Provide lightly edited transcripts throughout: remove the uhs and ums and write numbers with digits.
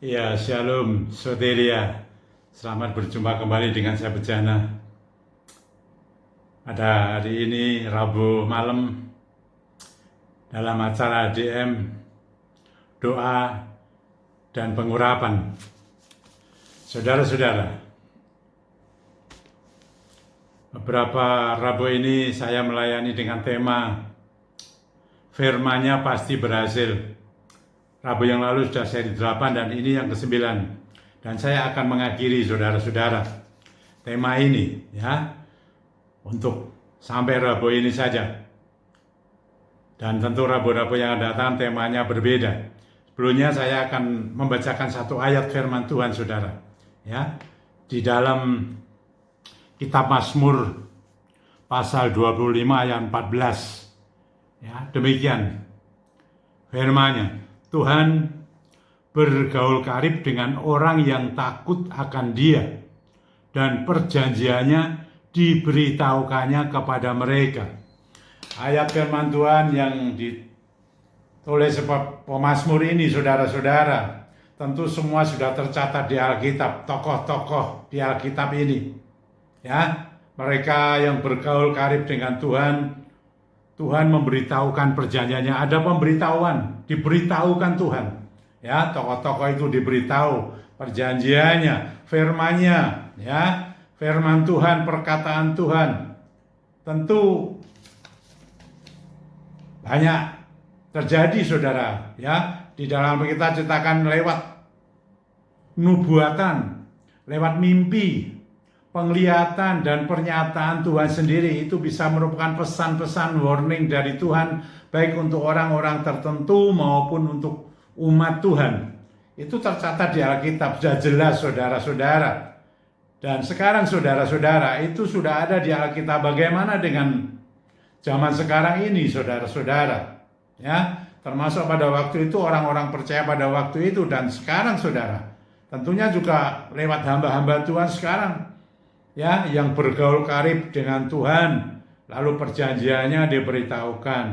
Ya, Shalom, Soteria. Selamat berjumpa kembali dengan saya Bejana. Pada hari ini, Rabu malam, dalam acara DM, doa, dan pengurapan. Saudara-saudara, beberapa Rabu ini saya melayani dengan tema Firman-Nya pasti berhasil. Rabu yang lalu sudah seri 8 dan ini yang ke-9. Dan saya akan mengakhiri saudara-saudara tema ini ya. Untuk sampai Rabu ini saja. Dan tentu Rabu-Rabu yang datang temanya berbeda. Sebelumnya saya akan membacakan satu ayat firman Tuhan saudara. Ya. Di dalam kitab Mazmur pasal 25 ayat 14. Ya, demikian firman-Nya. Tuhan bergaul karib dengan orang yang takut akan Dia, dan perjanjiannya diberitahukannya kepada mereka. Ayat firman Tuhan yang ditulis pemazmur ini, saudara-saudara, tentu semua sudah tercatat di Alkitab, tokoh-tokoh di Alkitab ini. Ya, mereka yang bergaul karib dengan Tuhan, Tuhan memberitahukan perjanjiannya, ada pemberitahuan, diberitahukan Tuhan. Ya, tokoh-tokoh itu diberitahu perjanjiannya, firman-Nya, ya, firman Tuhan, perkataan Tuhan. Tentu banyak terjadi saudara, ya, di dalam kita ceritakan lewat nubuatan, lewat mimpi, penglihatan dan pernyataan Tuhan sendiri. Itu bisa merupakan pesan-pesan warning dari Tuhan, baik untuk orang-orang tertentu maupun untuk umat Tuhan. Itu tercatat di Alkitab, sudah jelas saudara-saudara. Dan sekarang saudara-saudara, itu sudah ada di Alkitab. Bagaimana dengan zaman sekarang ini saudara-saudara? Ya, termasuk pada waktu itu orang-orang percaya pada waktu itu dan sekarang saudara. Tentunya juga lewat hamba-hamba Tuhan sekarang. Ya, yang bergaul karib dengan Tuhan, lalu perjanjiannya diberitahukan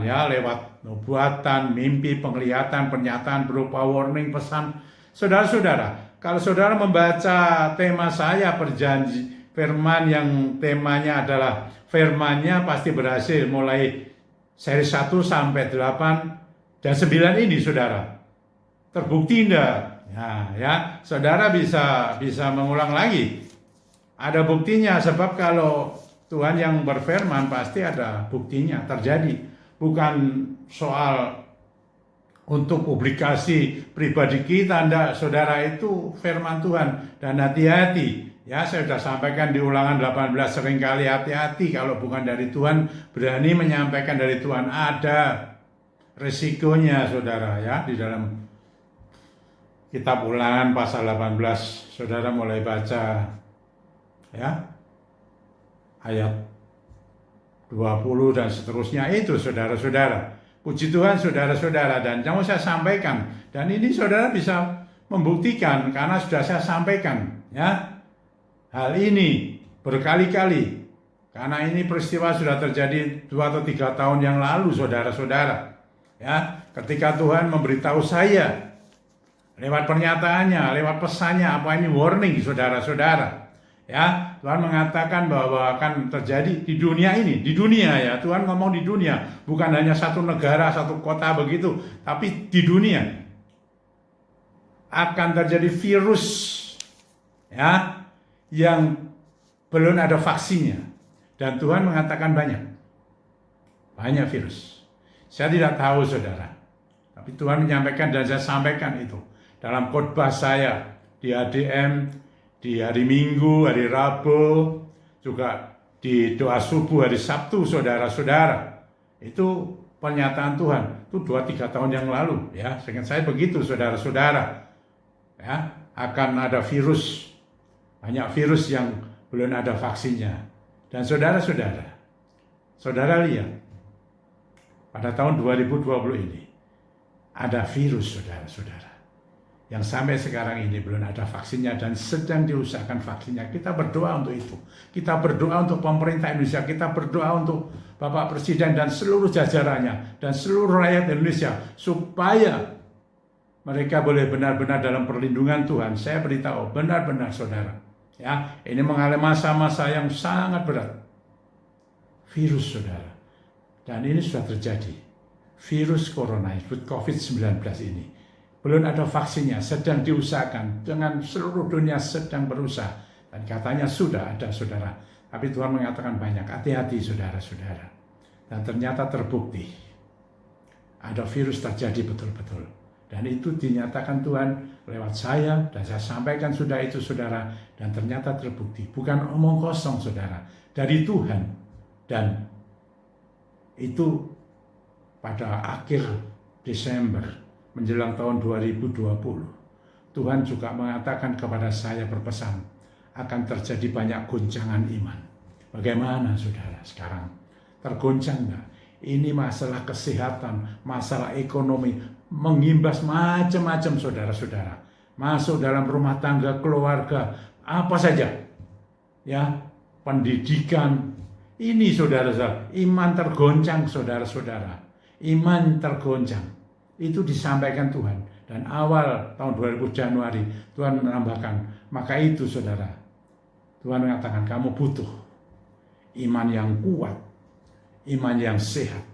ya lewat nubuatan, mimpi, penglihatan, pernyataan berupa warning, pesan. Saudara-saudara, kalau saudara membaca tema saya perjanji firman yang temanya adalah firman-Nya pasti berhasil, mulai seri 1 sampai 8 dan 9 ini saudara. Terbukti enggak? Ya, saudara bisa mengulang lagi. Ada buktinya, sebab kalau Tuhan yang berfirman pasti ada buktinya terjadi. Bukan soal untuk publikasi pribadi kita, enggak, saudara, itu firman Tuhan. Dan hati-hati, ya, saya sudah sampaikan di Ulangan 18 seringkali, hati-hati kalau bukan dari Tuhan, berani menyampaikan dari Tuhan, ada resikonya saudara, ya. Di dalam Kitab Ulangan pasal 18, saudara mulai baca ya ayat 20 dan seterusnya itu saudara-saudara. Puji Tuhan saudara-saudara, dan yang mau saya sampaikan, dan ini saudara bisa membuktikan karena sudah saya sampaikan ya hal ini berkali-kali, karena ini peristiwa sudah terjadi 2 atau 3 tahun yang lalu saudara-saudara. Ya, ketika Tuhan memberitahu saya lewat pernyataannya, lewat pesannya, apa ini warning saudara-saudara. Ya, Tuhan mengatakan bahwa akan terjadi di dunia ini, di dunia ya. Tuhan ngomong di dunia, bukan hanya satu negara, satu kota begitu, tapi di dunia akan terjadi virus ya yang belum ada vaksinnya. Dan Tuhan mengatakan banyak virus. Saya tidak tahu saudara, tapi Tuhan menyampaikan dan saya sampaikan itu dalam khotbah saya di ADM, di hari Minggu, hari Rabu, juga di doa subuh hari Sabtu, saudara-saudara. Itu pernyataan Tuhan, itu 2-3 tahun yang lalu, ya. Seingat saya begitu, saudara-saudara. Ya, akan ada virus, banyak virus yang belum ada vaksinnya. Dan saudara-saudara, saudara lihat, pada tahun 2020 ini, ada virus, saudara-saudara, yang sampai sekarang ini belum ada vaksinnya dan sedang diusahakan vaksinnya. Kita berdoa untuk itu. Kita berdoa untuk pemerintah Indonesia, kita berdoa untuk Bapak Presiden dan seluruh jajarannya dan seluruh rakyat Indonesia supaya mereka boleh benar-benar dalam perlindungan Tuhan. Saya beritahu, benar-benar saudara, ya, ini mengalami masa-masa yang sangat berat. Virus saudara, dan ini sudah terjadi. Virus corona, COVID-19 ini. Belum ada vaksinnya, sedang diusahakan. Dengan seluruh dunia sedang berusaha. Dan katanya sudah ada saudara. Tapi Tuhan mengatakan banyak, hati-hati saudara-saudara. Dan ternyata terbukti. Ada virus terjadi betul-betul. Dan itu dinyatakan Tuhan lewat saya. Dan saya sampaikan sudah itu saudara. Dan ternyata terbukti. Bukan omong kosong saudara. Dari Tuhan. Dan itu pada akhir Desember menjelang tahun 2020, Tuhan juga mengatakan kepada saya berpesan, akan terjadi banyak goncangan iman. Bagaimana saudara sekarang? Tergoncang enggak? Ini masalah kesehatan, masalah ekonomi, mengimbas macam-macam saudara-saudara. Masuk dalam rumah tangga, keluarga, apa saja. Ya, pendidikan. Ini saudara-saudara, iman tergoncang saudara-saudara. Iman tergoncang. Itu disampaikan Tuhan. Dan awal tahun 2000 Januari, Tuhan menambahkan, maka itu saudara, Tuhan mengatakan kamu butuh iman yang kuat, iman yang sehat,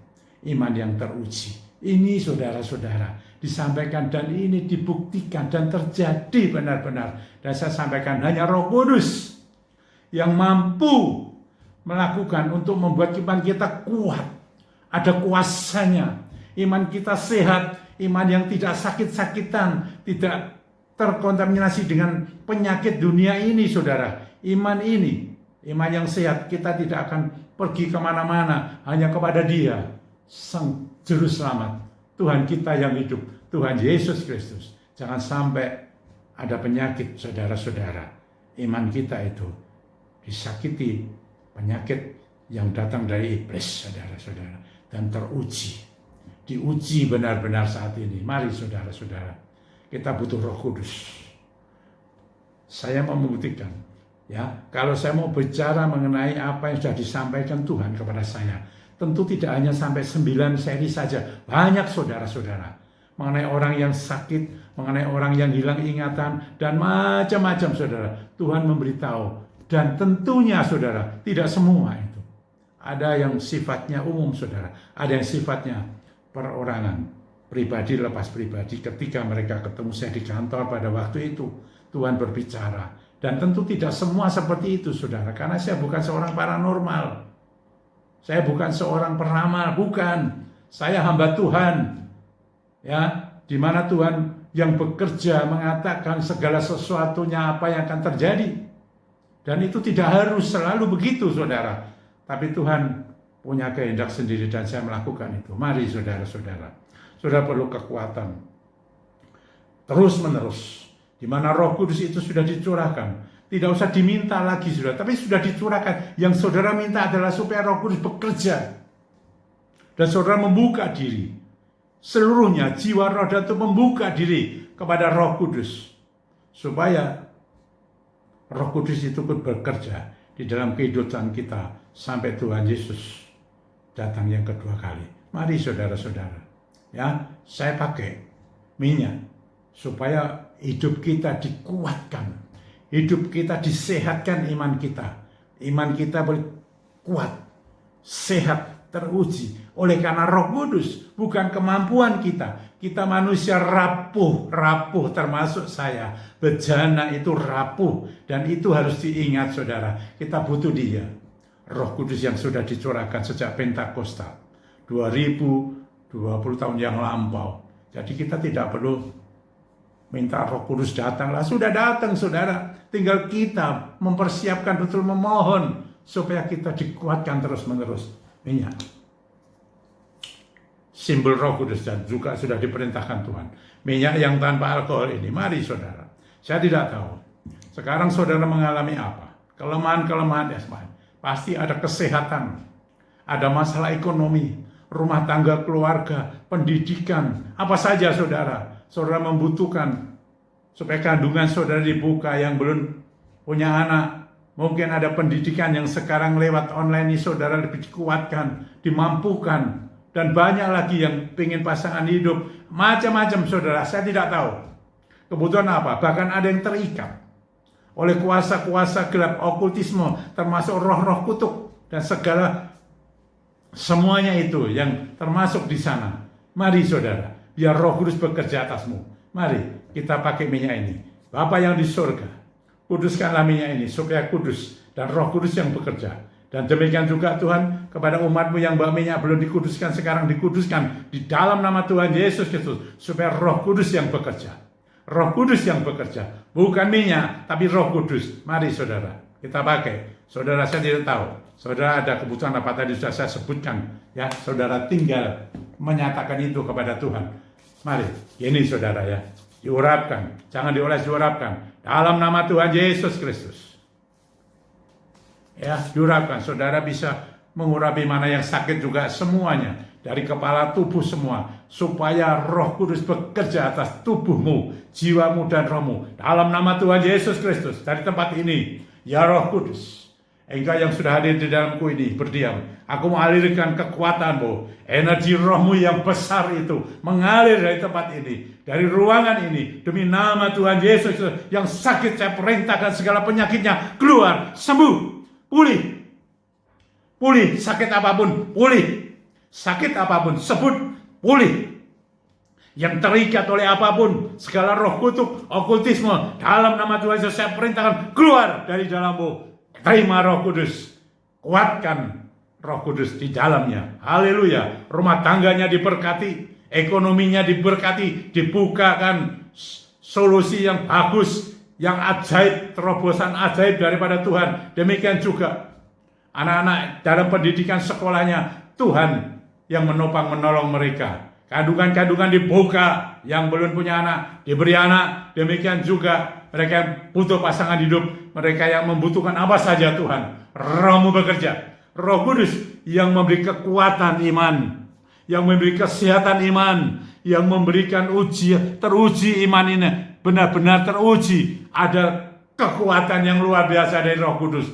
iman yang teruji. Ini saudara-saudara, disampaikan dan ini dibuktikan dan terjadi benar-benar. Dan saya sampaikan hanya Roh Kudus yang mampu melakukan untuk membuat iman kita kuat. Ada kuasanya, iman kita sehat, iman yang tidak sakit-sakitan, tidak terkontaminasi dengan penyakit dunia ini saudara. Iman ini, iman yang sehat, kita tidak akan pergi kemana-mana, hanya kepada Dia, Sang Juru Selamat, Tuhan kita yang hidup, Tuhan Yesus Kristus. Jangan sampai ada penyakit saudara-saudara, iman kita itu disakiti penyakit yang datang dari iblis saudara-saudara. Dan teruji, diuji benar-benar saat ini. Mari saudara-saudara, kita butuh Roh Kudus. Saya mau membuktikan, ya, kalau saya mau bicara mengenai apa yang sudah disampaikan Tuhan kepada saya, tentu tidak hanya sampai 9 seri saja, banyak saudara-saudara, mengenai orang yang sakit, mengenai orang yang hilang ingatan, dan macam-macam saudara. Tuhan memberitahu, dan tentunya saudara, tidak semua itu. Ada yang sifatnya umum saudara, ada yang sifatnya perorangan, pribadi lepas pribadi. Ketika mereka ketemu saya di kantor pada waktu itu, Tuhan berbicara. Dan tentu tidak semua seperti itu saudara, karena saya bukan seorang paranormal. Saya bukan seorang peramal, bukan. Saya hamba Tuhan. Ya, di mana Tuhan yang bekerja mengatakan segala sesuatunya apa yang akan terjadi. Dan itu tidak harus selalu begitu saudara. Tapi Tuhan punya kehendak sendiri dan saya melakukan itu. Mari saudara-saudara. Saudara perlu kekuatan. Terus-menerus. Di mana Roh Kudus itu sudah dicurahkan. Tidak usah diminta lagi saudara. Tapi sudah dicurahkan. Yang saudara minta adalah supaya Roh Kudus bekerja. Dan saudara membuka diri. Seluruhnya jiwa roh dan tubuh membuka diri kepada Roh Kudus. Supaya Roh Kudus itu pun bekerja di dalam kehidupan kita sampai Tuhan Yesus datang yang kedua kali. Mari saudara-saudara, ya, saya pakai minyak supaya hidup kita dikuatkan, hidup kita disehatkan, iman kita boleh kuat, sehat, teruji oleh karena Roh Kudus, bukan kemampuan kita. Kita manusia rapuh termasuk saya. Bejana itu rapuh dan itu harus diingat saudara. Kita butuh Dia. Roh Kudus yang sudah dicurahkan sejak Pentakosta 2020 tahun yang lampau. Jadi kita tidak perlu minta Roh Kudus datanglah. Sudah datang saudara. Tinggal kita mempersiapkan betul, memohon supaya kita dikuatkan terus-menerus. Minyak. Simbol Roh Kudus dan juga sudah diperintahkan Tuhan. Minyak yang tanpa alkohol ini. Mari saudara. Saya tidak tahu. Sekarang saudara mengalami apa? Kelemahan-kelemahan jasmani. Pasti ada kesehatan. Ada masalah ekonomi. Rumah tangga, keluarga, pendidikan. Apa saja saudara. Saudara membutuhkan. Supaya kandungan saudara dibuka yang belum punya anak. Mungkin ada pendidikan yang sekarang lewat online ini saudara lebih dikuatkan. Dimampukan. dan banyak lagi yang pengen pasangan hidup, macam-macam saudara, saya tidak tahu kebutuhan apa, bahkan ada yang terikat oleh kuasa-kuasa gelap okultisme, termasuk roh-roh kutuk dan segala semuanya itu yang termasuk di sana. Mari saudara, biar Roh Kudus bekerja atasmu. Mari kita pakai minyak ini. Bapa yang di surga, kuduskanlah minyak ini supaya kudus dan Roh Kudus yang bekerja. Dan demikian juga Tuhan kepada umat-Mu yang minyak belum dikuduskan, sekarang dikuduskan di dalam nama Tuhan Yesus Kristus, supaya Roh Kudus yang bekerja. Roh Kudus yang bekerja, bukan minyak, tapi Roh Kudus. Mari saudara, kita pakai. Saudara, saya tidak tahu, saudara ada kebutuhan apa tadi sudah saya sebutkan, ya. Saudara tinggal menyatakan itu kepada Tuhan. Mari, ini saudara ya, diurapkan, jangan dioles, diurapkan dalam nama Tuhan Yesus Kristus. Ya, diurapkan. Saudara bisa mengurapi mana yang sakit juga semuanya, dari kepala tubuh semua, supaya Roh Kudus bekerja atas tubuhmu, jiwamu dan rohmu dalam nama Tuhan Yesus Kristus. Dari tempat ini, ya Roh Kudus, Engkau yang sudah hadir di dalamku ini berdiam. Aku mengalirkan kekuatanmu, energi rohmu yang besar itu mengalir dari tempat ini, dari ruangan ini, demi nama Tuhan Yesus. Yang sakit saya perintahkan segala penyakitnya keluar, sembuh, pulih, pulih, sakit apapun pulih, sakit apapun sebut pulih. Yang terikat oleh apapun, segala roh kutuk, okultisme, dalam nama Tuhan Yesus saya perintahkan keluar dari dalammu. Terima Roh Kudus, kuatkan Roh Kudus di dalamnya. Haleluya. Rumah tangganya diberkati, ekonominya diberkati, dibukakan solusi yang bagus, yang ajaib, terobosan ajaib daripada Tuhan. Demikian juga anak-anak dalam pendidikan sekolahnya, Tuhan yang menopang menolong mereka. Kandungan-kandungan dibuka, yang belum punya anak diberi anak. Demikian juga mereka yang butuh pasangan hidup, mereka yang membutuhkan apa saja Tuhan. Roh-Mu bekerja. Roh Kudus yang memberi kekuatan iman, yang memberi kesehatan iman, yang memberikan teruji iman ini, benar-benar teruji. Ada kekuatan yang luar biasa dari Roh Kudus.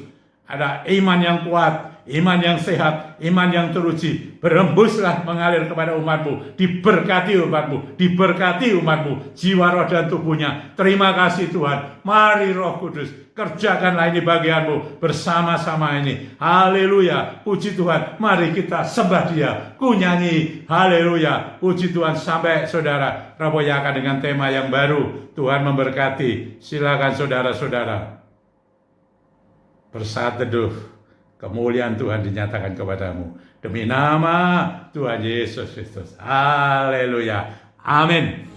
Ada iman yang kuat, iman yang sehat, iman yang teruji. Berembuslah mengalir kepada umat-Mu. Diberkati umat-Mu, diberkati umat-Mu, jiwa, roh, dan tubuhnya. Terima kasih Tuhan. Mari Roh Kudus, kerjakanlah ini bagian-Mu bersama-sama ini. Haleluya, puji Tuhan. Mari kita sembah Dia. Ku nyanyi haleluya, puji Tuhan. Sampai saudara raboyakan dengan tema yang baru. Tuhan memberkati. Silakan saudara-saudara bersaat teduh. Kemuliaan Tuhan dinyatakan kepadamu demi nama Tuhan Yesus Kristus. Haleluya. Amin.